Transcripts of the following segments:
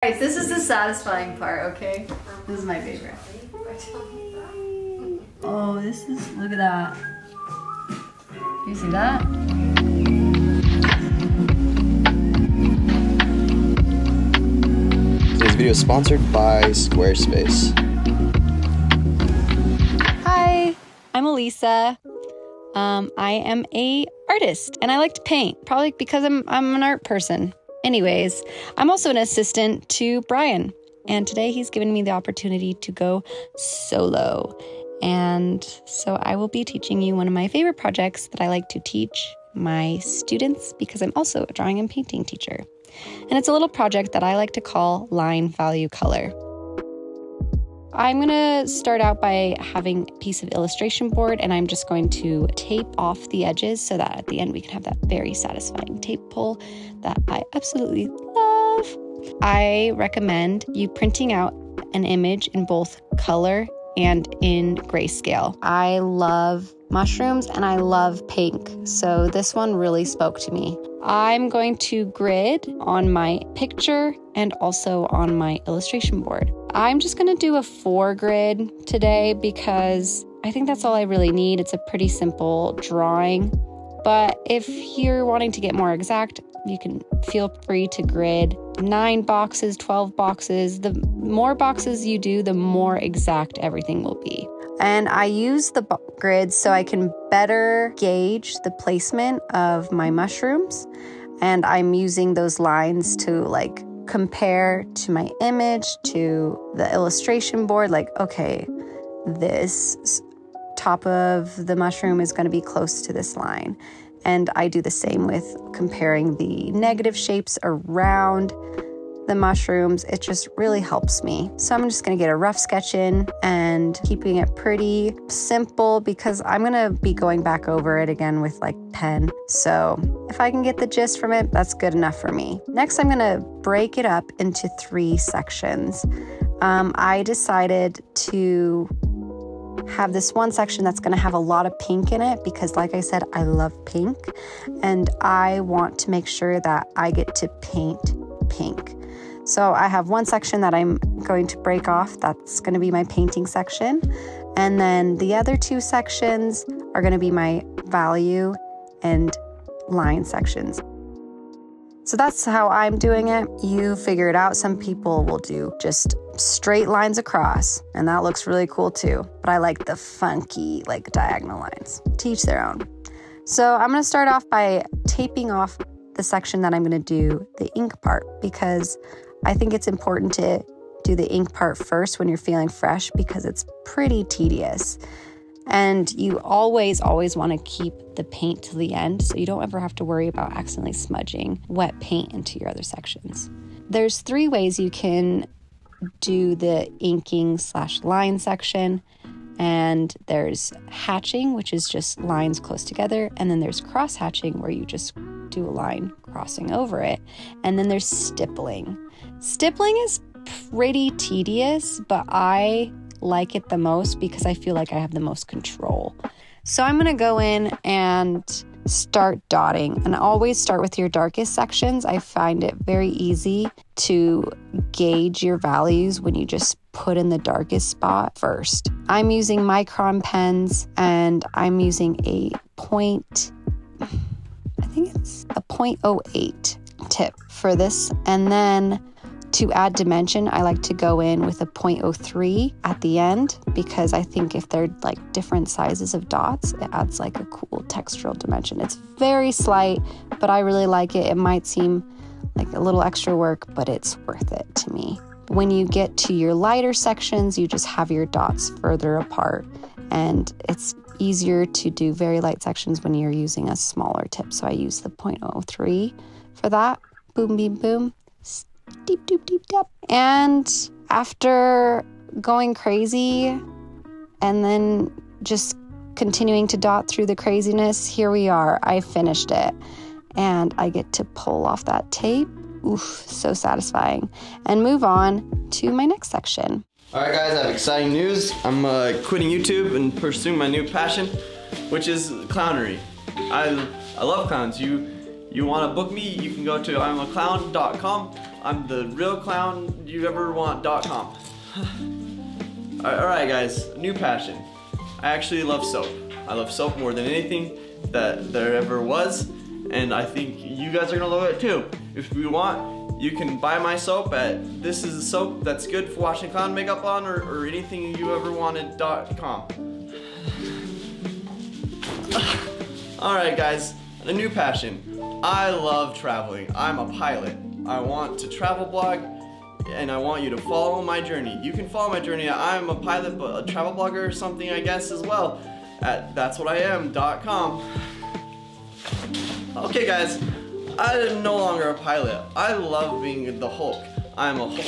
Alright, this is the satisfying part, okay? This is my favorite. Oh, this is, look at that. Do you see that? Today's video is sponsored by Squarespace. Hi, I'm Alysa. I am an artist and I like to paint, probably because I'm an art person. Anyways, I'm also an assistant to Brian, and today he's given me the opportunity to go solo. And so I will be teaching you one of my favorite projects that I like to teach my students because I'm also a drawing and painting teacher. And it's a little project that I like to call line value color. I'm going to start out by having a piece of illustration board, and I'm just going to tape off the edges so that at the end we can have that very satisfying tape pull that I absolutely love. I recommend you printing out an image in both color and in grayscale. I love mushrooms and I love pink, so this one really spoke to me. I'm going to grid on my picture and also on my illustration board. I'm just going to do a 4 grid today because I think that's all I really need. It's a pretty simple drawing, but if you're wanting to get more exact, you can feel free to grid 9 boxes, 12 boxes. The more boxes you do, the more exact everything will be. And I use the grid so I can better gauge the placement of my mushrooms. And I'm using those lines to like compare to my image, to the illustration board. Like, okay, this top of the mushroom is going to be close to this line. And I do the same with comparing the negative shapes around the mushrooms. It just really helps me. So I'm just going to get a rough sketch in and keeping it pretty simple because I'm going to be going back over it again with like pen. So if I can get the gist from it, that's good enough for me. Next, I'm going to break it up into 3 sections. I decided to have this one section that's going to have a lot of pink in it because, like I said, I love pink and I want to make sure that I get to paint pink. So I have one section that I'm going to break off. That's going to be my painting section. And then the other 2 sections are going to be my value and line sections. So that's how I'm doing it. You figure it out. Some people will do just straight lines across, and that looks really cool too. But I like the funky, like diagonal lines. To each their own. So I'm going to start off by taping off the section that I'm going to do the ink part because I think it's important to do the ink part first when you're feeling fresh because it's pretty tedious. And you always want to keep the paint to the end so you don't ever have to worry about accidentally smudging wet paint into your other sections. There's 3 ways you can do the inking / line section. And there's hatching, which is just lines close together. And then there's cross hatching where you just do a line crossing over it. And then there's stippling. Stippling is pretty tedious, but I like it the most because I feel like I have the most control. So I'm going to go in and start dotting, and always start with your darkest sections. I find it very easy to gauge your values when you just put in the darkest spot first. I'm using micron pens and I'm using a I think it's a 0.08 tip for this. And then to add dimension, I like to go in with a 0.03 at the end because I think if they're like different sizes of dots, it adds like a cool textural dimension. It's very slight, but I really like it. It might seem like a little extra work, but it's worth it to me. When you get to your lighter sections, you just have your dots further apart, and it's easier to do very light sections when you're using a smaller tip. So I use the 0.03 for that. Boom, beam, boom. Deep, deep, deep, deep. And after going crazy and then just continuing to dot through the craziness, here we are. I finished it. And I get to pull off that tape. Oof, so satisfying. And move on to my next section. All right, guys, I have exciting news. I'm quitting YouTube and pursuing my new passion, which is clownery. I love clowns. You want to book me, you can go to imaclown.com I'm the real clown you ever want.com. Alright guys, new passion. I actually love soap. I love soap more than anything that there ever was, and I think you guys are gonna love it too. If you want, you can buy my soap at this is a soap that's good for washing clown makeup on, or anything you ever wanted.com. Alright guys, a new passion. I love traveling. I'm a pilot. I want to travel blog, and I want you to follow my journey. You can follow my journey. I'm a pilot, but a travel blogger or something, I guess, as well, at that'swhatiam.com. Okay guys, I am no longer a pilot. I love being the Hulk. I'm a Hulk.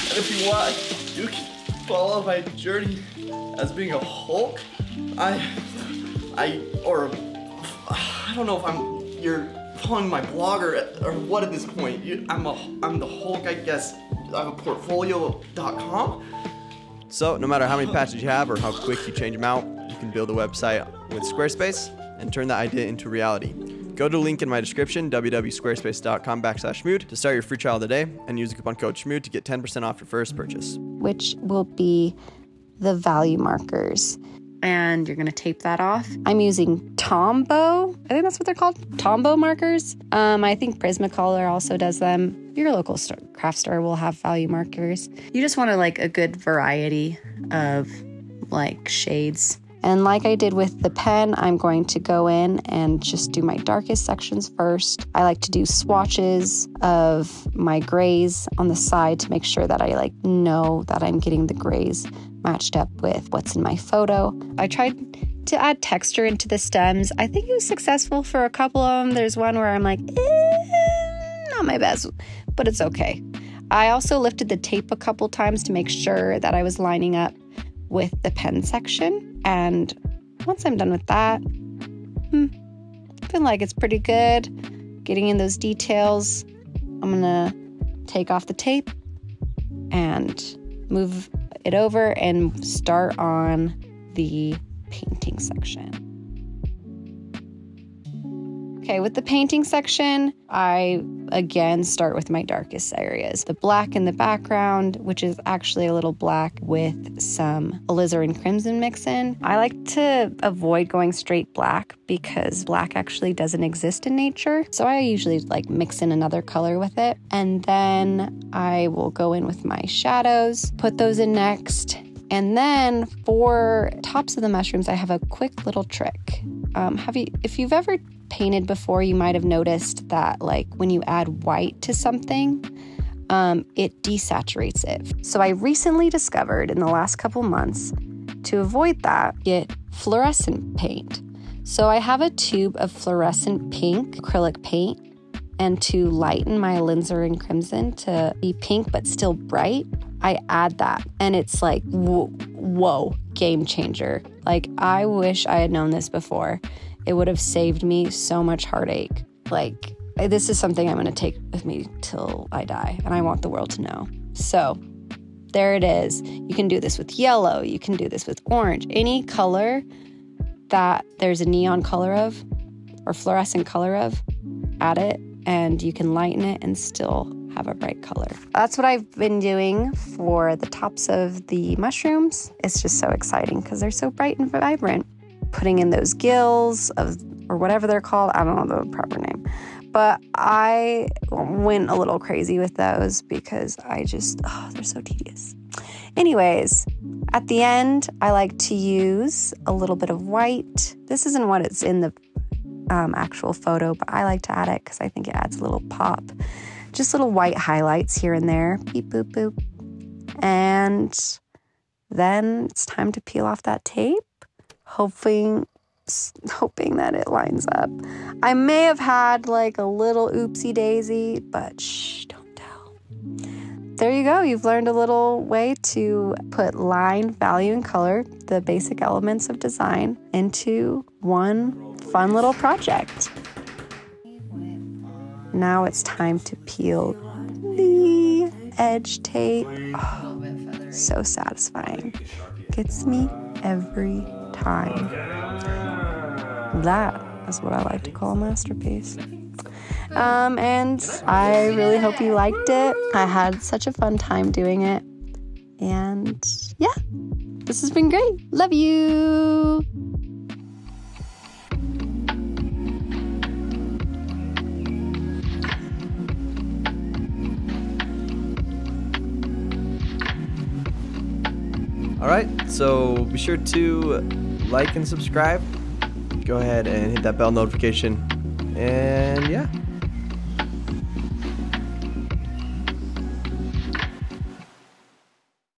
And if you want, you can follow my journey as being a Hulk. I don't know if you're following my blog or what at this point. I'm the Hulk, I guess. I have a portfolio.com. So no matter how many patches you have or how quick you change them out, you can build a website with Squarespace and turn that idea into reality. Go to the link in my description, www.squarespace.com/schmood, to start your free trial today and use the coupon code schmood to get 10% off your first purchase. Which will be the value markers. And you're gonna tape that off. I'm using Tombow. I think that's what they're called, Tombow markers. I think Prismacolor also does them. Your local craft store will have value markers. You just want like a good variety of like shades. And like I did with the pen, I'm going to go in and just do my darkest sections first. I like to do swatches of my grays on the side to make sure that I like know that I'm getting the grays matched up with what's in my photo. I tried to add texture into the stems. I think it was successful for a couple of them. There's one where I'm like, not my best, but it's okay. I also lifted the tape a couple times to make sure that I was lining up with the pen section. And once I'm done with that, I feel like it's pretty good. Getting in those details, I'm gonna take off the tape and move it over and start on the painting section. Okay, with the painting section, I again start with my darkest areas. The black in the background, which is actually a little black with some alizarin crimson mix in. I like to avoid going straight black because black actually doesn't exist in nature. So I usually like mix in another color with it. And then I will go in with my shadows, put those in next. And then for tops of the mushrooms, I have a quick little trick. If you've ever painted before, you might have noticed that like when you add white to something, it desaturates it. So I recently discovered in the last couple months to avoid that, get fluorescent paint. So I have a tube of fluorescent pink acrylic paint, and to lighten my alizarin crimson to be pink but still bright, I add that, and it's like, whoa, game changer. Like, I wish I had known this before. It would have saved me so much heartache. Like, this is something I'm going to take with me till I die, and I want the world to know. So, there it is. You can do this with yellow. You can do this with orange. Any color that there's a neon color of or fluorescent color of, add it, and you can lighten it and still have a bright color. That's what I've been doing for the tops of the mushrooms. It's just so exciting because they're so bright and vibrant. Putting in those gills or whatever they're called. I don't know the proper name. But I went a little crazy with those because they're so tedious. Anyways, at the end, I like to use a little bit of white. This isn't what it's in the actual photo, but I like to add it because I think it adds a little pop. Just little white highlights here and there. Beep, boop, boop. And then it's time to peel off that tape, hoping that it lines up. I may have had like a little oopsie daisy, but shh, don't tell. There you go. You've learned a little way to put line, value, and color, the basic elements of design, into one fun little project. Now it's time to peel the edge tape. Oh, so satisfying. Gets me every time. That is what I like to call a masterpiece. And I really hope you liked it. I had such a fun time doing it. And yeah, this has been great. Love you. All right, so be sure to like and subscribe. Go ahead and hit that bell notification. And yeah.